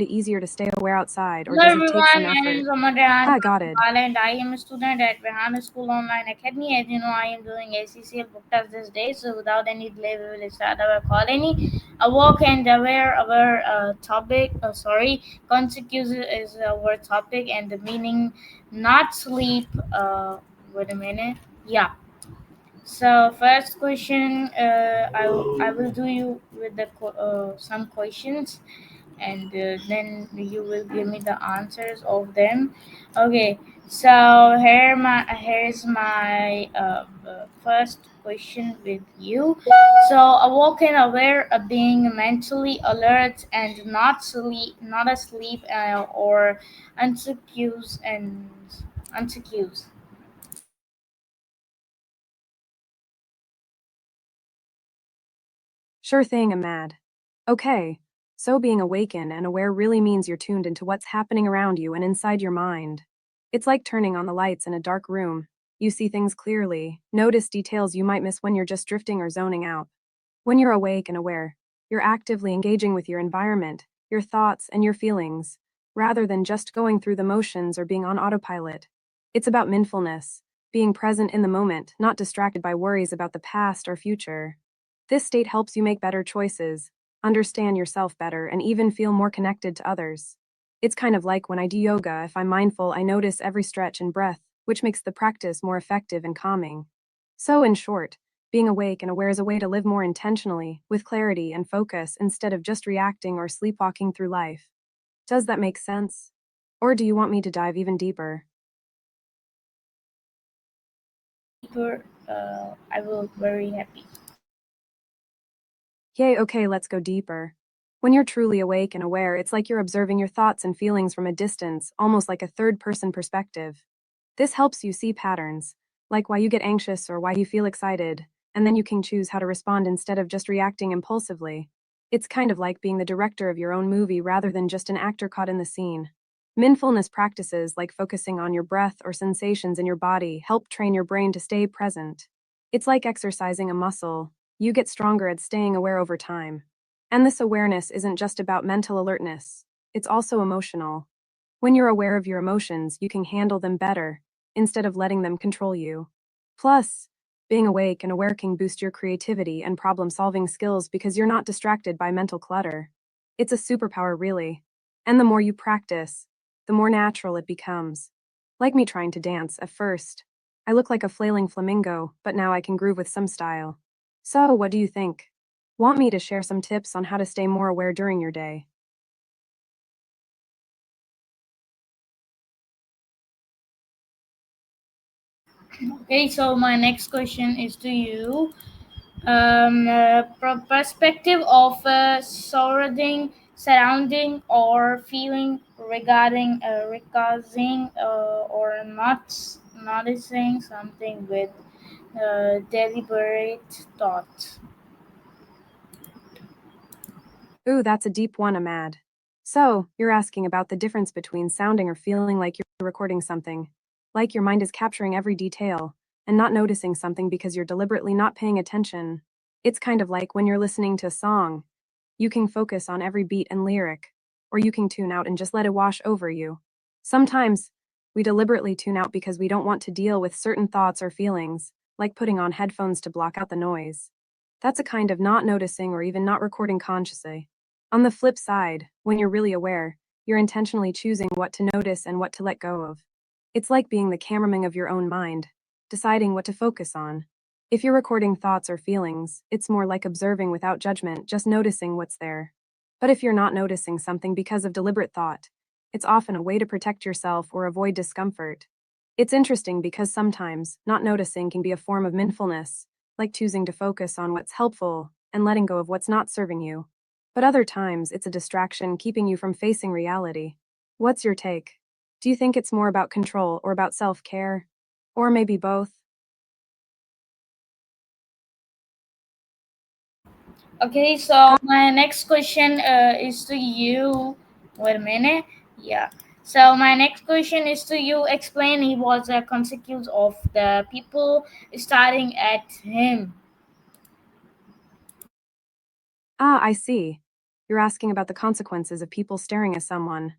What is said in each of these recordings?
it easier to stay aware outside, or Hello does it take some everyone, my name effort? is Amadran Ah, got it. and I am a student at Rehan School Online Academy. As you know, I am doing ACCL book test this day, so without any delay, we will start our colony. Awoke and aware our topic. Consequence is our topic, and the meaning not sleep. Wait a minute. Yeah. So first question, I will do you with the some questions, and then you will give me the answers of them. Okay, so here's my first question with you. So awoke and aware of being mentally alert and not asleep or unconscious and unconscious. Sure thing, Ahmad. Okay, so being awakened and aware really means you're tuned into what's happening around you and inside your mind. It's like turning on the lights in a dark room. You see things clearly, notice details you might miss when you're just drifting or zoning out. When you're awake and aware, you're actively engaging with your environment, your thoughts, and your feelings, rather than just going through the motions or being on autopilot. It's about mindfulness, being present in the moment, not distracted by worries about the past or future. This state helps you make better choices, understand yourself better, and even feel more connected to others. It's kind of like when I do yoga, if I'm mindful, I notice every stretch and breath, which makes the practice more effective and calming. So, in short, being awake and aware is a way to live more intentionally, with clarity and focus, instead of just reacting or sleepwalking through life. Does that make sense? Or do you want me to dive even deeper? Deeper, I will very happy. Yay, okay, let's go deeper. When you're truly awake and aware, it's like you're observing your thoughts and feelings from a distance, almost like a third person perspective. This helps you see patterns, like why you get anxious or why you feel excited, and then you can choose how to respond instead of just reacting impulsively. It's kind of like being the director of your own movie rather than just an actor caught in the scene. Mindfulness practices like focusing on your breath or sensations in your body help train your brain to stay present. It's like exercising a muscle. You get stronger at staying aware over time. And this awareness isn't just about mental alertness, it's also emotional. When you're aware of your emotions, you can handle them better, instead of letting them control you. Plus, being awake and aware can boost your creativity and problem solving skills because you're not distracted by mental clutter. It's a superpower, really. And the more you practice, the more natural it becomes. Like me trying to dance at first. I look like a flailing flamingo, but now I can groove with some style. So, what do you think? Want me to share some tips on how to stay more aware during your day? Okay, so my next question is to you. Perspective of surrounding or feeling regarding or not noticing something with deliberate thought. Ooh, that's a deep one, Ahmad. So, you're asking about the difference between sounding or feeling like you're recording something, like your mind is capturing every detail, and not noticing something because you're deliberately not paying attention. It's kind of like when you're listening to a song. You can focus on every beat and lyric, or you can tune out and just let it wash over you. Sometimes, we deliberately tune out because we don't want to deal with certain thoughts or feelings, like putting on headphones to block out the noise. That's a kind of not noticing or even not recording consciously. On the flip side, when you're really aware, you're intentionally choosing what to notice and what to let go of. It's like being the cameraman of your own mind, deciding what to focus on. If you're recording thoughts or feelings, it's more like observing without judgment, just noticing what's there. But if you're not noticing something because of deliberate thought, it's often a way to protect yourself or avoid discomfort. It's interesting because sometimes not noticing can be a form of mindfulness, like choosing to focus on what's helpful and letting go of what's not serving you. But other times, it's a distraction keeping you from facing reality. What's your take? Do you think it's more about control or about self care? Or maybe both? Okay, so my next question is to you. Wait a minute. Yeah. So my next question is to you. Explain he was a consequence of the people starting at him. Ah, I see. you're asking about the consequences of people staring at someone.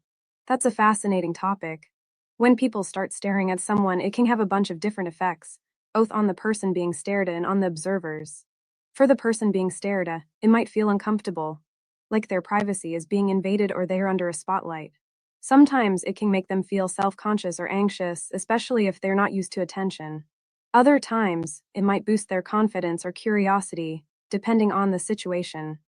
That's a fascinating topic. When people start staring at someone, it can have a bunch of different effects, both on the person being stared at and on the observers. For the person being stared at, it might feel uncomfortable, like their privacy is being invaded or they're under a spotlight. Sometimes it can make them feel self conscious or anxious, especially if they're not used to attention. Other times, it might boost their confidence or curiosity, depending on the situation.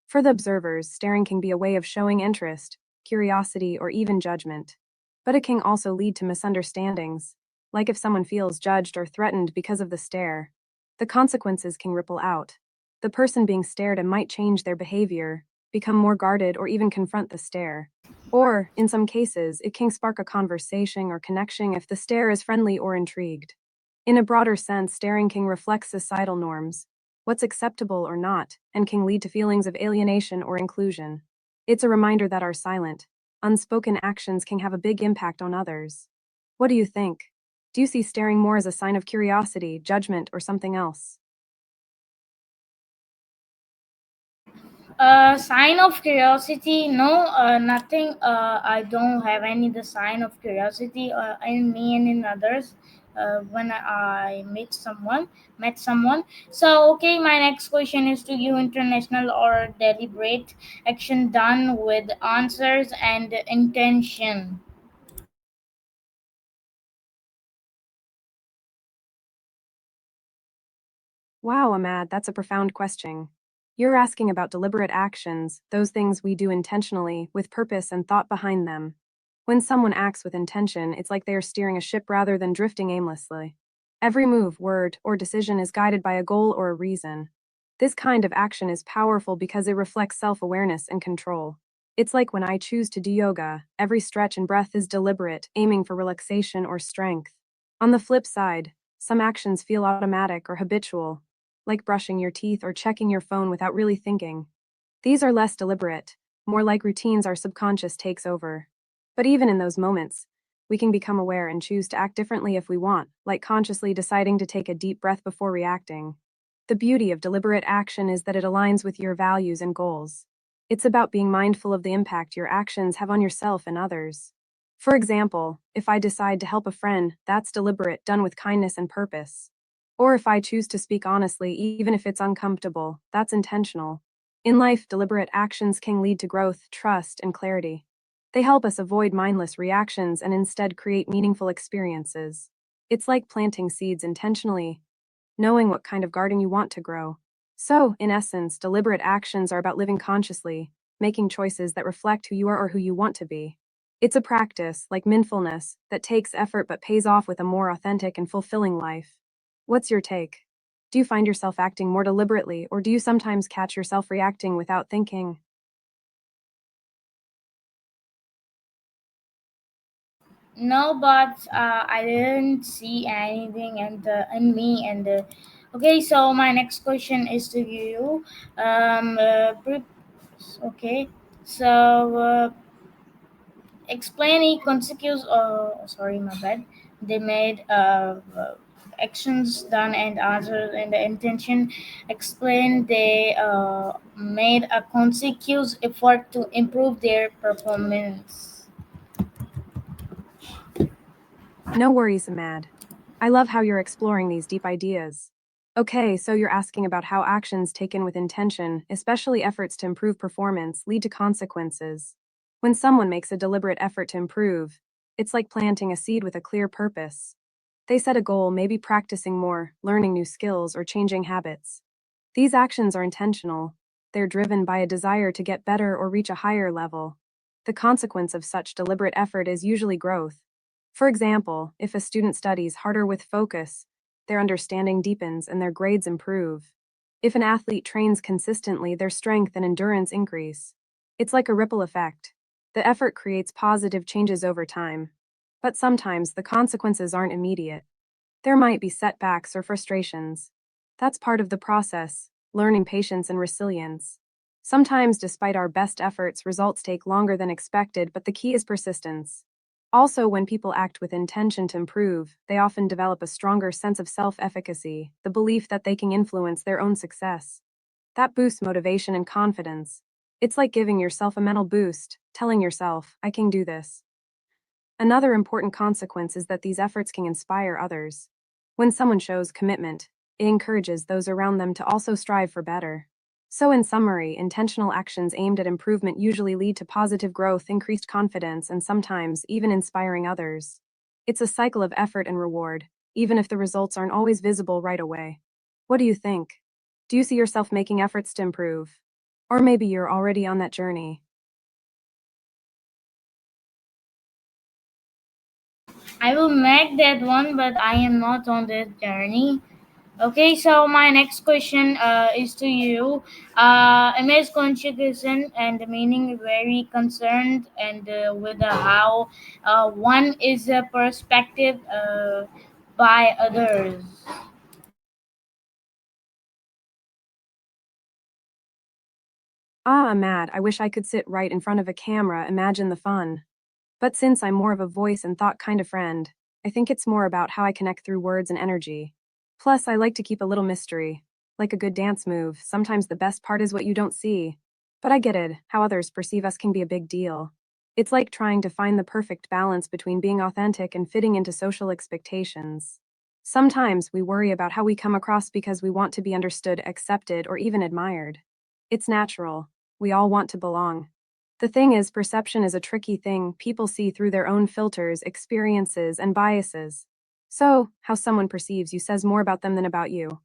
For the observers, staring can be a way of showing interest, curiosity, or even judgment. But it can also lead to misunderstandings, like if someone feels judged or threatened because of the stare. The consequences can ripple out. The person being stared at might change their behavior, become more guarded, or even confront the stare. Or, in some cases, it can spark a conversation or connection if the stare is friendly or intrigued. In a broader sense, staring can reflect societal norms, what's acceptable or not, and can lead to feelings of alienation or inclusion. It's a reminder that our silent, unspoken actions can have a big impact on others. What do you think? Do you see staring more as a sign of curiosity, judgment, or something else? Sign of curiosity? No, nothing. I don't have any the sign of curiosity in me and in others. When I met someone. So, okay, my next question is to you: international or deliberate action done with answers and intention? Wow, Ahmad, that's a profound question. You're asking about deliberate actions, those things we do intentionally, with purpose and thought behind them. When someone acts with intention, it's like they are steering a ship rather than drifting aimlessly. Every move, word, or decision is guided by a goal or a reason. This kind of action is powerful because it reflects self awareness and control. It's like when I choose to do yoga, every stretch and breath is deliberate, aiming for relaxation or strength. On the flip side, some actions feel automatic or habitual, like brushing your teeth or checking your phone without really thinking. These are less deliberate, more like routines our subconscious takes over. But even in those moments, we can become aware and choose to act differently if we want, like consciously deciding to take a deep breath before reacting. The beauty of deliberate action is that it aligns with your values and goals. It's about being mindful of the impact your actions have on yourself and others. For example, if I decide to help a friend, that's deliberate, done with kindness and purpose. Or if I choose to speak honestly, even if it's uncomfortable, that's intentional. In life, deliberate actions can lead to growth, trust, and clarity. They help us avoid mindless reactions and instead create meaningful experiences. It's like planting seeds intentionally, knowing what kind of garden you want to grow. So, in essence, deliberate actions are about living consciously, making choices that reflect who you are or who you want to be. It's a practice, like mindfulness, that takes effort but pays off with a more authentic and fulfilling life. What's your take? Do you find yourself acting more deliberately, or do you sometimes catch yourself reacting without thinking? No, but I didn't see anything in me. And okay, so my next question is to you. Okay, so explain a consequence. Sorry, my bad. They made actions done and answers and the intention. Explain they made a consequence effort to improve their performance. No worries, Ahmad. I love how you're exploring these deep ideas. Okay, so you're asking about how actions taken with intention, especially efforts to improve performance, lead to consequences. When someone makes a deliberate effort to improve, it's like planting a seed with a clear purpose. They set a goal, maybe practicing more, learning new skills, or changing habits. These actions are intentional. They're driven by a desire to get better or reach a higher level. The consequence of such deliberate effort is usually growth. For example, if a student studies harder with focus, their understanding deepens and their grades improve. If an athlete trains consistently, their strength and endurance increase. It's like a ripple effect. The effort creates positive changes over time. But sometimes the consequences aren't immediate. There might be setbacks or frustrations. That's part of the process, learning patience and resilience. Sometimes, despite our best efforts, results take longer than expected, but the key is persistence. Also, when people act with intention to improve, they often develop a stronger sense of self efficacy, the belief that they can influence their own success. That boosts motivation and confidence. It's like giving yourself a mental boost, telling yourself, I can do this. Another important consequence is that these efforts can inspire others. When someone shows commitment, it encourages those around them to also strive for better. So, in summary, intentional actions aimed at improvement usually lead to positive growth, increased confidence, and sometimes even inspiring others. It's a cycle of effort and reward, even if the results aren't always visible right away. What do you think? Do you see yourself making efforts to improve? Or maybe you're already on that journey. I will make that one, but I am not on this journey. Okay, so my next question is to you. Image conjugation and the meaning very concerned and with how one is a perspective by others. Ah, mad, I wish I could sit right in front of a camera, imagine the fun. But since I'm more of a voice and thought kind of friend, I think it's more about how I connect through words and energy. Plus, I like to keep a little mystery. Like a good dance move, sometimes the best part is what you don't see. But I get it, how others perceive us can be a big deal. It's like trying to find the perfect balance between being authentic and fitting into social expectations. Sometimes we worry about how we come across because we want to be understood, accepted, or even admired. It's natural. We all want to belong. The thing is, perception is a tricky thing. People see through their own filters, experiences, and biases. So, how someone perceives you says more about them than about you.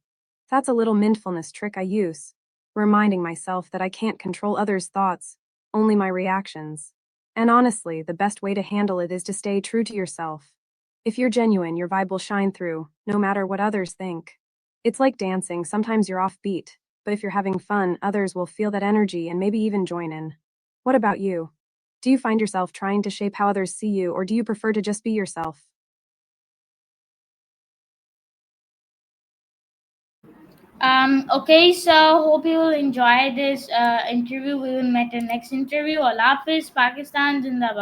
That's a little mindfulness trick I use, reminding myself that I can't control others' thoughts, only my reactions. And honestly, the best way to handle it is to stay true to yourself. If you're genuine, your vibe will shine through, no matter what others think. It's like dancing, sometimes you're offbeat, but if you're having fun, others will feel that energy and maybe even join in. What about you? Do you find yourself trying to shape how others see you, or do you prefer to just be yourself? Okay, so hope you will enjoy this interview. We will meet in next interview. Allah Hafiz, Pakistan Zindabad.